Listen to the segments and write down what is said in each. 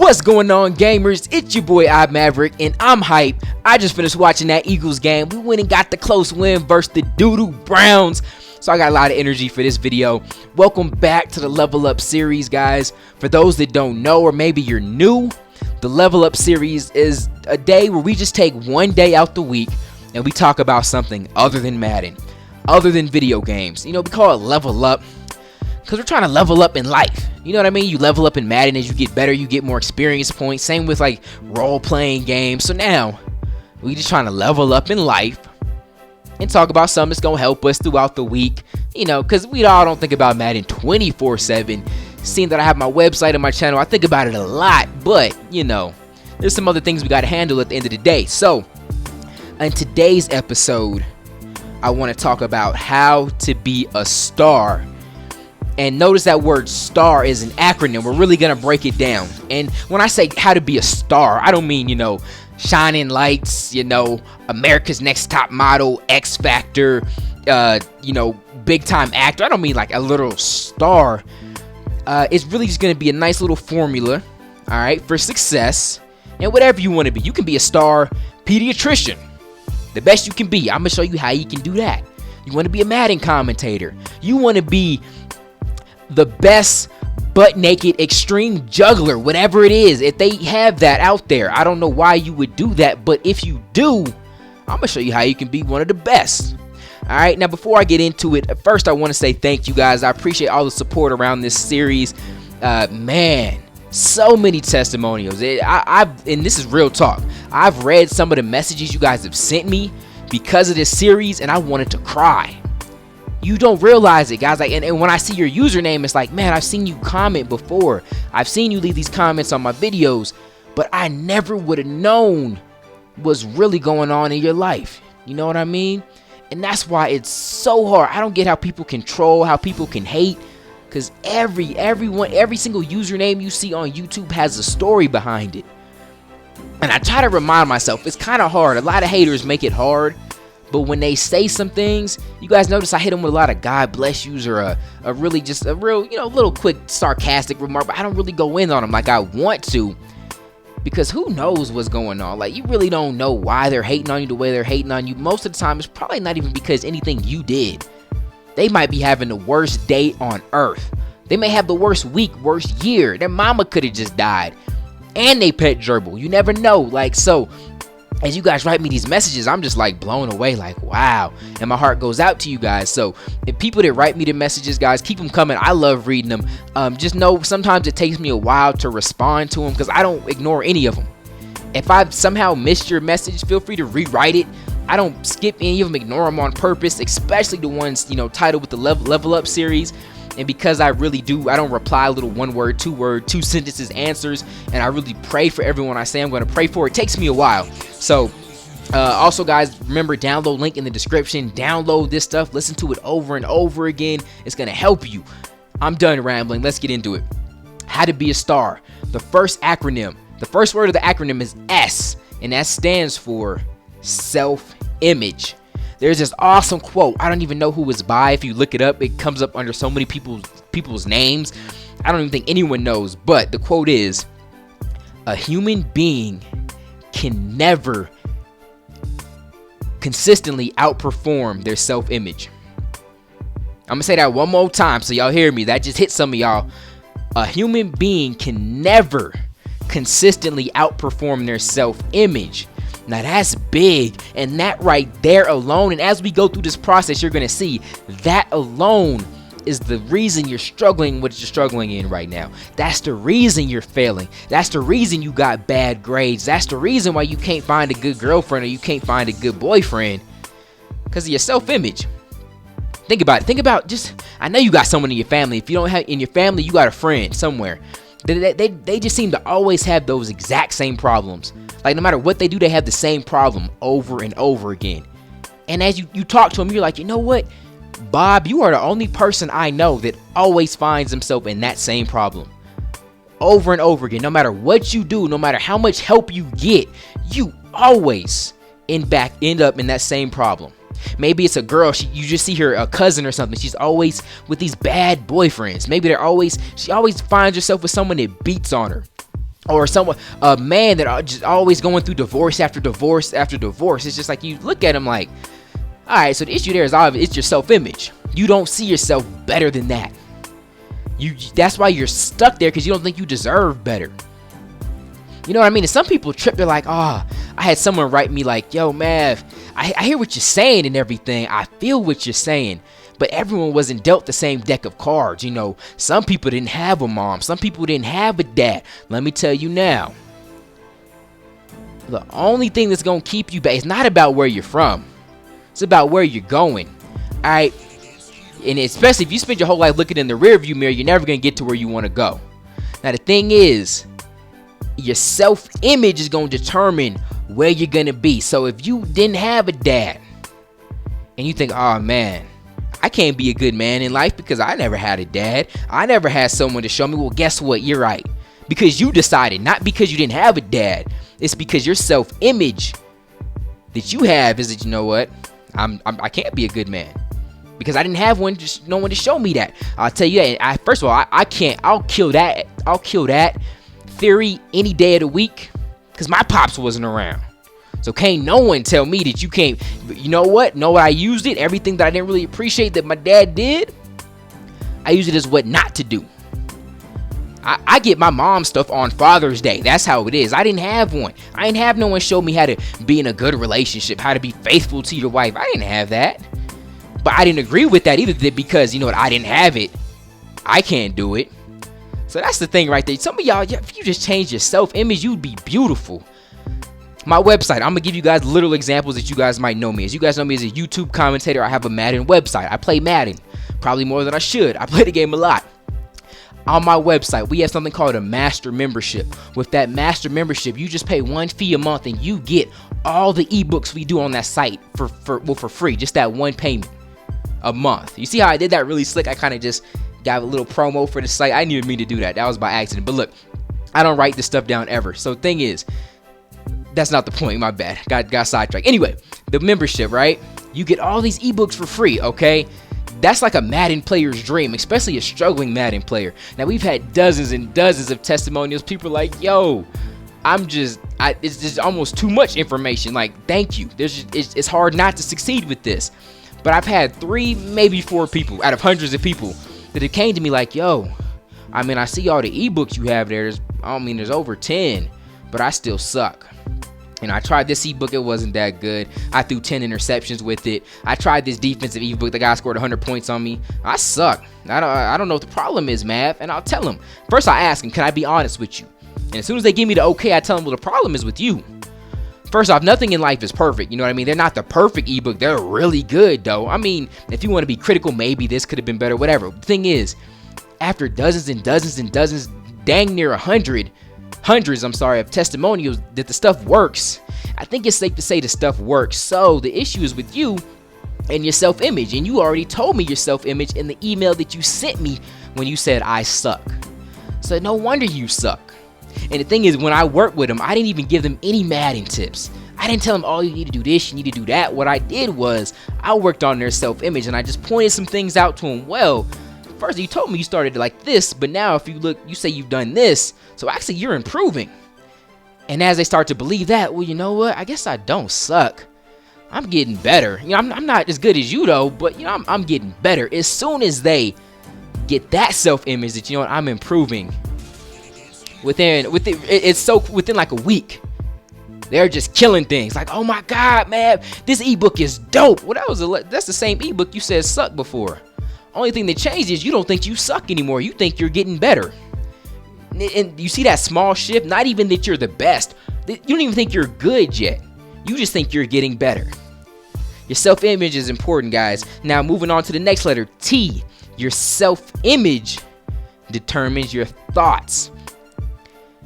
What's going on, gamers? It's your boy Maverick, and I'm hype. I just finished watching that Eagles game. We went and got the close win versus the doo-doo Browns. So I got a lot of energy for this video. Welcome back to the Level Up series, guys. For those that don't know, or maybe you're new, the Level Up series is a day where we just take one day out the week and we talk about something other than Madden, other than video games. You know, we call it Level Up because we're trying to level up in life. You know what I mean? You level up in Madden as you get better, you get more experience points. Same with like role-playing games. So now we just trying to level up in life and talk about something that's gonna help us throughout the week. You know, because we all don't think about Madden 24/7. Seeing that I have my website and my channel, I think about it a lot. But you know, there's some other things we gotta handle at the end of the day. So in today's episode, I want to talk about how to be a star. And notice that word STAR is an acronym. We're really going to break it down. And when I say how to be a star, I don't mean, you know, shining lights, you know, America's Next Top Model, X Factor, you know, big time actor. I don't mean like a little star. It's really just going to be a nice little formula, all right, for success and whatever you want to be. You can be a star pediatrician, the best you can be. I'm going to show you how you can do that. You want to be a Madden commentator. You want to be the best butt naked extreme juggler, whatever it is. If they have that out there, I don't know why you would do that, but if you do, I'm gonna show you how you can be one of the best. All right, now before I get into it, first I want to say thank you guys. I appreciate all the support around this series. Man, so many testimonials. And this is real talk. I've read some of the messages you guys have sent me because of this series, and I wanted to cry. You don't realize it, guys. Like, and when I see your username, it's like, man, I've seen you comment before. I've seen you leave these comments on my videos, but I never would have known what's really going on in your life. You know what I mean? And that's why it's so hard. I don't get how people can troll, how people can hate, because every single username you see on YouTube has a story behind it. And I try to remind myself, it's kind of hard. A lot of haters make it hard. But when they say some things, you guys notice I hit them with a lot of God bless yous or a real, you know, little quick sarcastic remark. But I don't really go in on them like I want to, because who knows what's going on. Like, you really don't know why they're hating on you the way they're hating on you. Most of the time, it's probably not even because anything you did. They might be having the worst day on earth. They may have the worst week, worst year. Their mama could have just died. And they pet gerbil. You never know. Like, so as you guys write me these messages, I'm just like blown away, like, wow. And my heart goes out to you guys. So if people that write me the messages, guys, keep them coming. I love reading them. Just know sometimes it takes me a while to respond to them because I don't ignore any of them. If I've somehow missed your message, feel free to rewrite it. I don't skip any of them, ignore them on purpose, especially the ones, you know, titled with the Level Up series. And because I really do, I don't reply little one word, two sentences answers. And I really pray for everyone I say I'm going to pray for. It takes me a while. So also, guys, remember, download link in the description. Download this stuff. Listen to it over and over again. It's going to help you. I'm done rambling. Let's get into it. How to be a star. The first acronym. The first word of the acronym is S. And that stands for self-image. There's this awesome quote. I don't even know who it's by. If you look it up, it comes up under so many people's names. I don't even think anyone knows. But the quote is, a human being can never consistently outperform their self-image. I'm going to say that one more time so y'all hear me. That just hit some of y'all. A human being can never consistently outperform their self-image. Now that's big, and that right there alone, and as we go through this process, you're going to see that alone is the reason you're struggling what you're struggling in right now. That's the reason you're failing. That's the reason you got bad grades. That's the reason why you can't find a good girlfriend or you can't find a good boyfriend, because of your self-image. Think about it. Think about just, I know you got someone in your family. If you don't have in your family, you got a friend somewhere. They just seem to always have those exact same problems. Like, no matter what they do, they have the same problem over and over again. And as you talk to them, you're like, you know what, Bob, you are the only person I know that always finds himself in that same problem over and over again. No matter what you do, no matter how much help you get, you always end up in that same problem. Maybe it's a girl, you just see her, a cousin or something, she's always with these bad boyfriends. Maybe she always finds herself with someone that beats on her. or someone, a man that are just always going through divorce after divorce after divorce. It's just like you look at him like, all right, so the issue there is obvious. It's your self-image. You don't see yourself better than that. That's why you're stuck there, because you don't think you deserve better. You know what I mean? And some people trip. They're like, I had someone write me like, yo, Mav, I hear what you're saying and everything. I feel what you're saying. But everyone wasn't dealt the same deck of cards. You know, some people didn't have a mom. Some people didn't have a dad. Let me tell you now. The only thing that's going to keep you back, it's not about where you're from. It's about where you're going. All right. And especially if you spend your whole life looking in the rearview mirror, you're never going to get to where you want to go. Now, the thing is, your self-image is going to determine where you're going to be. So if you didn't have a dad and you think, oh, man, I can't be a good man in life because I never had a dad. I never had someone to show me. Well, guess what? You're right. Because you decided, not because you didn't have a dad. It's because your self-image that you have is that, you know what? I can't be a good man. Because I didn't have no one to show me that. I'll tell you that. First of all, I can't. I'll kill that theory any day of the week, because my pops wasn't around. So can't no one tell me that you can't. You know what? I used it. Everything that I didn't really appreciate that my dad did, I use it as what not to do. I get my mom stuff on Father's Day. That's how it is. I didn't have one. I didn't have no one show me how to be in a good relationship, how to be faithful to your wife. I didn't have that. But I didn't agree with that either, because, you know what, I didn't have it. I can't do it. So that's the thing right there. Some of y'all, if you just change your self-image, you'd be beautiful. My website, I'm going to give you guys little examples that you guys might know me as. You guys know me as a YouTube commentator. I have a Madden website. I play Madden, probably more than I should. I play the game a lot. On my website, we have something called a master membership. With that master membership, you just pay one fee a month and you get all the ebooks we do on that site for free. Just that one payment a month. You see how I did that really slick? I kind of just got a little promo for the site. I didn't even mean to do that. That was by accident. But look, I don't write this stuff down ever. So the thing is, that's not the point. My bad. Got sidetracked. Anyway, the membership, right? You get all these ebooks for free, okay? That's like a Madden player's dream, especially a struggling Madden player. Now, we've had dozens and dozens of testimonials. People are like, yo, it's just almost too much information. Like, thank you. It's hard not to succeed with this. But I've had 3, maybe 4 people out of hundreds of people that have came to me like, yo, I mean, I see all the ebooks you have there. There's over 10, but I still suck. And I tried this ebook, it wasn't that good. I threw 10 interceptions with it. I tried this defensive ebook, the guy scored 100 points on me. I suck. I don't know what the problem is, Mav. And I'll tell him. First, I ask him, can I be honest with you? And as soon as they give me the okay, I tell them, well, the problem is with you. First off, nothing in life is perfect. You know what I mean? They're not the perfect ebook. They're really good, though. I mean, if you want to be critical, maybe this could have been better, whatever. The thing is, after dozens and dozens and dozens, dang near hundreds of testimonials that the stuff works, I think it's safe to say the stuff works. So the issue is with you and your self-image. And you already told me your self-image in the email that you sent me when you said I suck. So no wonder you suck. And the thing is, when I worked with them, I didn't even give them any Madden tips. I didn't tell them, oh, you need to do this, you need to do that. What I did was I worked on their self-image and I just pointed some things out to them. Well, first you told me you started like this, but now if you look, you say you've done this. So actually you're improving. And as they start to believe that, well, you know what? I guess I don't suck. I'm getting better. You know, I'm not as good as you though, but you know, I'm getting better. As soon as they get that self-image that, you know what, I'm improving. Within like a week, they're just killing things. Like, oh my God, man, this ebook is dope. Well, that's the same ebook you said sucked before. Only thing that changed is you don't think you suck anymore. You think you're getting better. And you see that small shift? Not even that you're the best. You don't even think you're good yet. You just think you're getting better. Your self-image is important, guys. Now, moving on to the next letter, T. Your self-image determines your thoughts.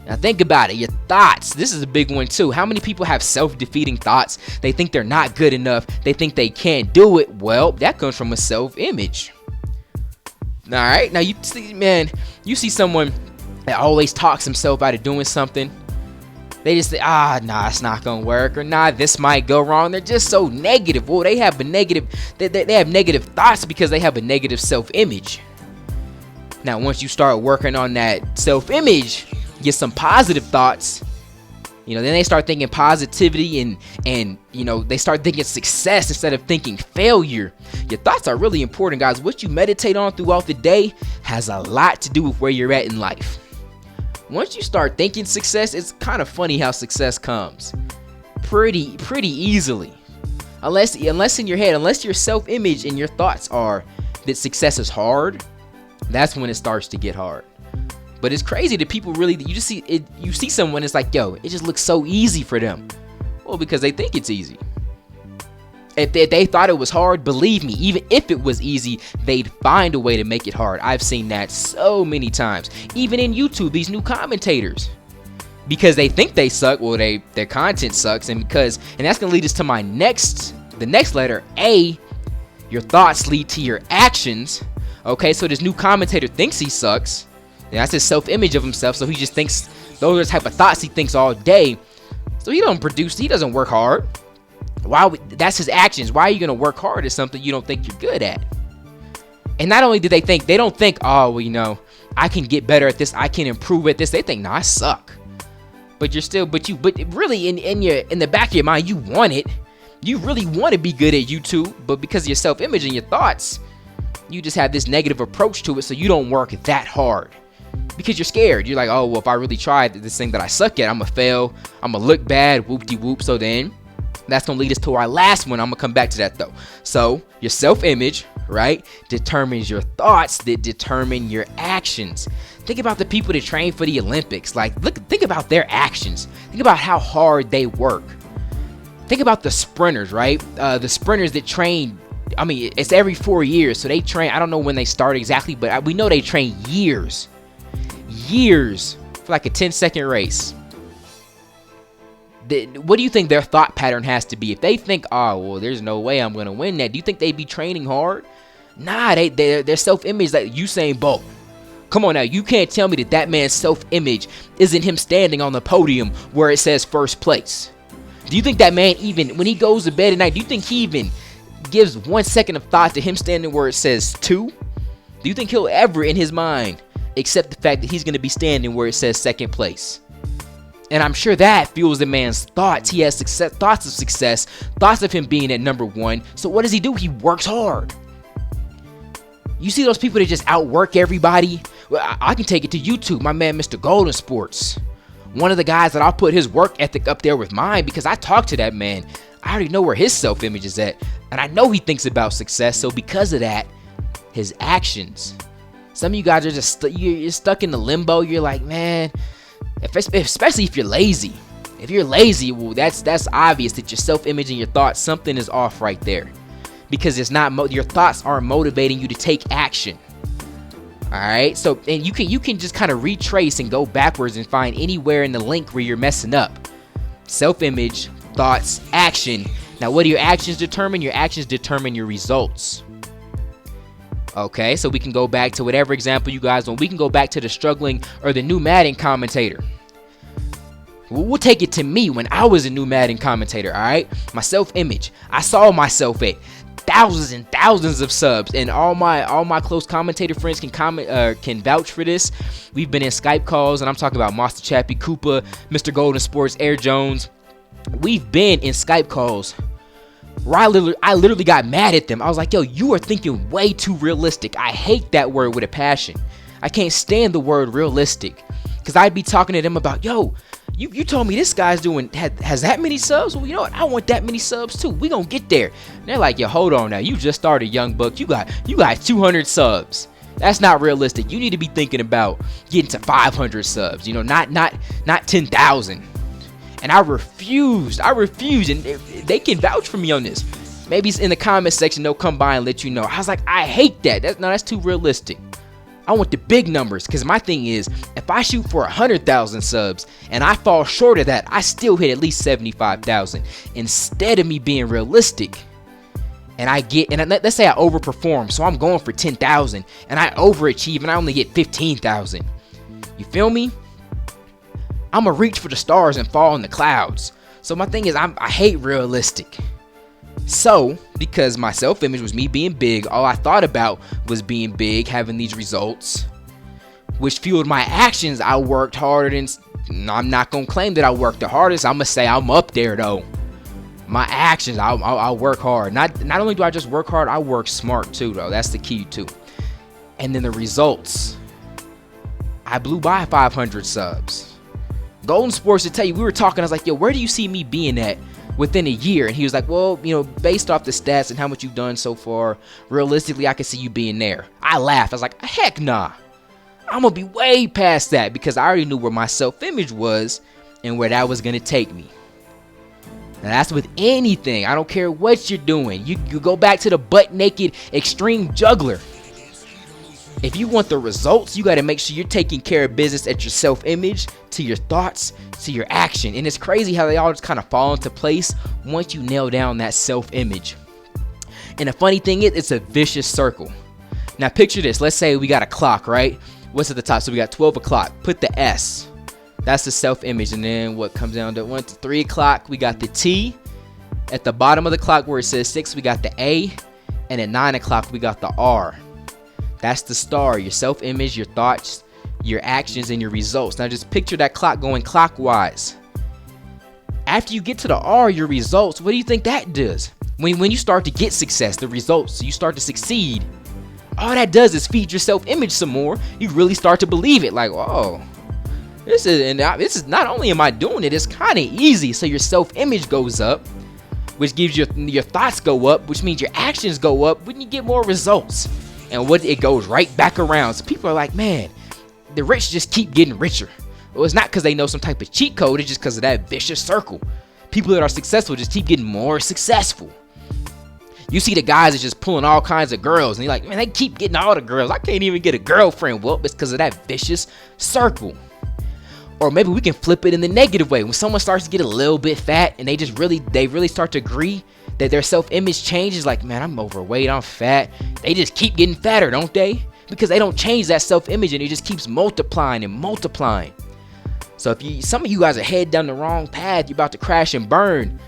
Now think about it, your thoughts. This is a big one too. How many people have self-defeating thoughts? They think they're not good enough. They think they can't do it. Well, that comes from a self-image. All right, now you see someone that always talks himself out of doing something. They just say, nah, it's not gonna work, or nah, this might go wrong. They're just so negative. Well, they have they have negative thoughts because they have a negative self-image. Now, once you start working on that self-image, get some positive thoughts, then they start thinking positivity and they start thinking success instead of thinking failure. Your thoughts are really important, guys. What you meditate on throughout the day has a lot to do with where you're at in life. Once you start thinking success, it's kind of funny how success comes pretty easily. Unless in your head, unless your self-image and your thoughts are that success is hard, that's when it starts to get hard. But it's crazy that people really, you just see it, you see someone, it's like, yo, it just looks so easy for them. Well, because they think it's easy. If they thought it was hard, believe me, even if it was easy, they'd find a way to make it hard. I've seen that so many times. Even in YouTube, these new commentators, because they think they suck, well, their content sucks, and that's gonna lead us to the next letter, A. Your thoughts lead to your actions. Okay, so this new commentator thinks he sucks. And that's his self-image of himself. So he just thinks those are the type of thoughts he thinks all day. So he doesn't work hard. That's his actions. Why are you gonna work hard at something you don't think you're good at? And not only do they don't think, oh, well, I can get better at this, I can improve at this. They think, no, I suck. But really in the back of your mind, you want it. You really want to be good at YouTube, but because of your self-image and your thoughts, you just have this negative approach to it, so you don't work that hard. Because you're scared. You're like, oh, well, if I really tried this thing that I suck at, I'm going to fail. I'm going to look bad, whoop-de-whoop. So then that's going to lead us to our last one. I'm going to come back to that, though. So your self-image, right, determines your thoughts that determine your actions. Think about the people that train for the Olympics. Think about their actions. Think about how hard they work. Think about the sprinters, right? The sprinters that train, it's every 4 years. So they train, I don't know when they start exactly, but we know they train years for like a 10-second race. What do you think their thought pattern has to be? If they think, oh, well, there's no way I'm going to win that, do you think they'd be training hard? Nah, their self-image, like Usain Bolt. Come on now, you can't tell me that man's self-image isn't him standing on the podium where it says first place. Do you think that man, even when he goes to bed at night, do you think he even gives 1 second of thought to him standing where it says 2? Do you think he'll ever in his mind accept the fact that he's going to be standing where it says second place? And I'm sure that fuels the man's thoughts. He has thoughts of success, thoughts of him being at number 1. So what does he do? He works hard. You see those people that just outwork everybody? Well, I can take it to YouTube. My man, Mr. Golden Sports. One of the guys that I'll put his work ethic up there with mine, because I talk to that man. I already know where his self-image is at. And I know he thinks about success. So because of that, his actions. Some of you guys are just you're stuck in the limbo. You're like, man, especially if you're lazy. If you're lazy, well, that's obvious that your self-image and your thoughts, something is off right there. Because it's not your thoughts aren't motivating you to take action. All right, so and you can just kind of retrace and go backwards and find anywhere in the link where you're messing up. Self-image, thoughts, action. Now, what do your actions determine? Your actions determine your results. Okay, so we can go back to whatever example you guys want. We can go back to the struggling or the new Madden commentator. We'll take it to me when I was a new Madden commentator. All right, my self-image. I saw myself at thousands and thousands of subs, and all my close commentator friends can vouch for this. We've been in Skype calls, and I'm talking about Master Chappie, Koopa, Mr. Golden Sports, Air Jones. We've been in Skype calls where I literally got mad at them. I was like, yo, you are thinking way too realistic. I hate that word with a passion. I can't stand the word realistic, because I'd be talking to them about, yo, you told me this guy's has that many subs? Well, you know what? I want that many subs too. We gonna get there. And they're like, yo, hold on now. You just started, young buck. You got 200 subs. That's not realistic. You need to be thinking about getting to 500 subs. Not 10,000. And I refused. And they can vouch for me on this. Maybe in the comment section they'll come by and let you know. I was like, I hate that. That's too realistic. I want the big numbers, because my thing is, if I shoot for 100,000 subs and I fall short of that, I still hit at least 75,000. Instead of me being realistic, and let's say I overperform, so I'm going for 10,000, and I overachieve and I only get 15,000. You feel me? I'm gonna reach for the stars and fall in the clouds. So my thing is, I hate realistic. So, because my self-image was me being big, all I thought about was being big, having these results. which fueled my actions. I worked harder than, I'm not gonna claim that I worked the hardest. I'm gonna say I'm up there though. My actions, I work hard. Not only do I just work hard, I work smart too though. That's the key too. And then the results, I blew by 500 subs. Golden Sports to tell you, we were talking, I was like, yo, where do you see me being at within a year? And he was like, well, you know, based off the stats and how much you've done so far, realistically, I can see you being there. I laughed. I was like, heck nah. I'm going to be way past that, because I already knew where my self-image was and where that was going to take me. Now, that's with anything. I don't care what you're doing. You go back to the butt-naked extreme juggler. If you want the results, you got to make sure you're taking care of business at your self-image, to your thoughts, to your action. And it's crazy how they all just kind of fall into place once you nail down that self-image. And the funny thing is, it's a vicious circle. Now picture this. Let's say we got a clock, right? What's at the top? So we got 12 o'clock. Put the S. That's the self-image. And then what comes down to 1 to 3 o'clock, we got the T. At the bottom of the clock where it says 6, we got the A. And at 9 o'clock, we got the R. That's the star, your self-image, your thoughts, your actions, and your results. Now just picture that clock going clockwise. After you get to the R, your results, what do you think that does? When you start to get success, the results, you start to succeed, all that does is feed your self-image some more. You really start to believe it, like, oh, this is not only am I doing it, it's kind of easy. So your self-image goes up, which gives your thoughts go up, which means your actions go up when you get more results. And it goes right back around. So people are like, man, the rich just keep getting richer. Well, it's not because they know some type of cheat code. It's just because of that vicious circle. People that are successful just keep getting more successful. You see the guys that just pulling all kinds of girls, and you're like, man, they keep getting all the girls. I can't even get a girlfriend. Well, it's because of that vicious circle. Or maybe we can flip it in the negative way. When someone starts to get a little bit fat and they really start to agree that their self-image changes, like, man, I'm overweight, I'm fat. They just keep getting fatter, don't they? Because they don't change that self-image, and it just keeps multiplying and multiplying. So if some of you guys are headed down the wrong path, you're about to crash and burn.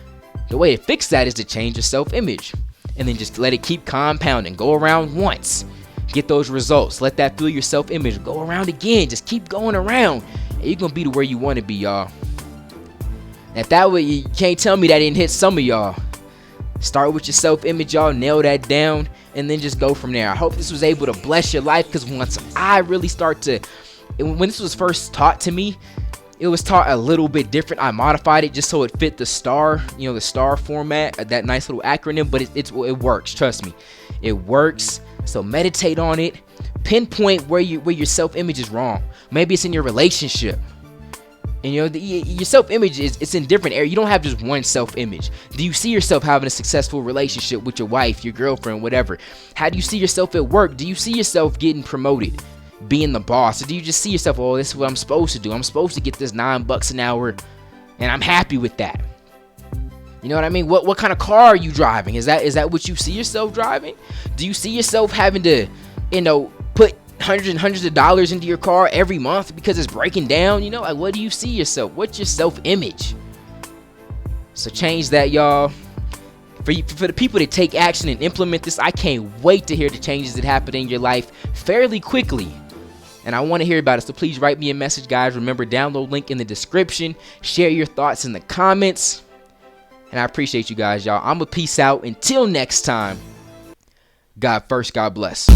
The way to fix that is to change your self-image, and then just let it keep compounding. Go around once, get those results. Let that fuel your self-image. Go around again. Just keep going around, and you're gonna be to where you want to be, y'all. If that way, you can't tell me that didn't hit some of y'all. Start with your self-image, y'all. Nail that down, and then just go from there. I hope this was able to bless your life, because once I really when this was first taught to me, it was taught a little bit different. I modified it just so it fit the STAR, the STAR format, that nice little acronym, but it works. Trust me, it works. So meditate on it. Pinpoint where your self-image is wrong. Maybe it's in your relationship. And your self-image it's in different areas. You don't have just one self-image. Do you see yourself having a successful relationship with your wife, your girlfriend, whatever? How do you see yourself at work? Do you see yourself getting promoted, being the boss? Or do you just see yourself, oh, this is what I'm supposed to do. I'm supposed to get this $9 an hour, and I'm happy with that. You know what I mean? What kind of car are you driving? Is that what you see yourself driving? Do you see yourself having to, put hundreds and hundreds of dollars into your car every month because it's breaking down? Like, what do you see yourself? What's your self-image? So change that, y'all. For the people that take action and implement this, I can't wait to hear the changes that happen in your life fairly quickly. And I want to hear about it. So please write me a message, guys. Remember, download link in the description. Share your thoughts in the comments. And I appreciate you guys, y'all. I'm going to peace out. Until next time. God first, God bless.